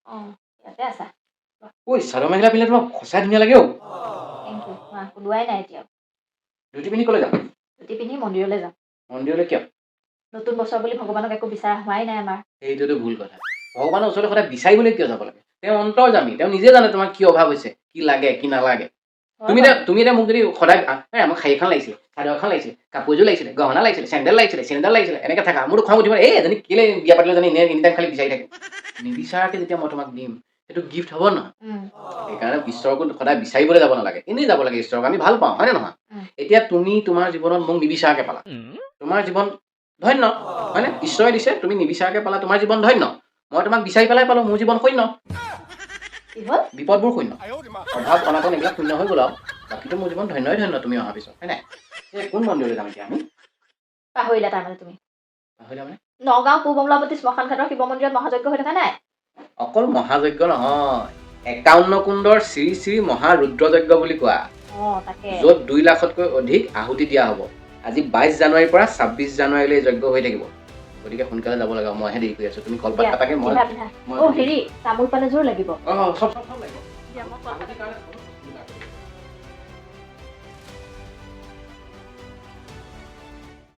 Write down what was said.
ইয়াতে আছা। ঐ চাদৰ মেখেলা পিন্ধিলে তোমাক সঁচাই ধুনীয়া লাগে অ' থেংক ইউ। ওলোৱাই নাই এতিয়াও। ধুতি পিন্ধি ক'লৈ যাম? ধুতি পিন্ধি মন্দিৰলৈ যাম। মন্দিৰলৈ কিয়? নতুন বছৰ বুলি ভগৱানক একো বিচৰা হোৱাই নাই আমাৰ। সেইটোতো ভুল কথা। ভগৱানৰ ওচৰলৈ সদায় বিচাৰিবলৈ কিয় যাব লাগে? তেওঁ অন্তৰ্যামী, তেওঁ নিজে জানে তোমাৰ কি অভাৱ হৈছে, কি লাগে কি নালাগে। তুমি এতিয়া মোক যদি সদায় আমাক শাৰী এখন লাগিছিলে, চাদৰ এখন লাগিছিলে, কাপোৰ এযোৰ লাগিছিলে, গহনা লাগিছিলে, চেণ্ডেল লাগিছিলে, এনেকৈ থাকা মোৰতো খং উঠিব, এজনী কেলে বিয়া পাতিলে জানি এনি টাইম খালি বিচাৰি থাকে। নিবিচাৰাকে যেতিয়া মই তোমাক দিম সেইটো গিফ্ট হ'ব নহয়। সেইকাৰণে ঈশ্বৰকো সদায় বিচাৰিবলৈ যাব নালাগে, এনেই যাব লাগে ঈশ্বৰক, আমি ভাল পাওঁ, হয়নে নহয়? এতিয়া তুমি তোমাৰ জীৱনত মোক নিবিচাৰাকে পালা, তোমাৰ জীৱন ধন্য, হয়নে? ঈশ্বৰে দিছে, তুমি নিবিচাৰাকে পালা, তোমাৰ জীৱন ধন্য। মই তোমাক বিচাৰি পেলাই পালো, মোৰ জীৱন শূন্য। বিপদবোৰ শূন্য, অভাৱ অনাটন এইবিলাক শূন্য হৈ গ'ল আৰু বাকীটো মোৰ জীৱন ধন্যই ধন্য তুমি অহাৰ পিছত, হয় নাই? কোন মন্দিৰলৈ যাম এতিয়া আমি? পাহৰিলা তাৰমানে তুমি? পাহৰিলা মানে? নগাঁও পূব অমলাপতি শ্মশান ঘাটৰ শিৱ মন্দিৰত মহাযজ্ঞ হৈ থকা নাই? অকল মহাযজ্ঞ নহয়, 51 কুণ্ডৰ শ্ৰী শ্ৰী মহাৰুদ্ৰযজ্ঞ বুলি কোৱা, য'ত 2 লাখতকৈ অধিক আহুতি দিয়া হ'ব। আজি 22 জানুৱাৰীৰ পৰা 26 জানুৱাৰীলৈ যজ্ঞ হৈ থাকিব। গতিকে সোনকালে যাব লাগে, মইহে দেৰি কৰি আছো। তুমি কলপাত কাটাকে মই তামোল পাণ এযোৰ লাগিব। চব লাগিব।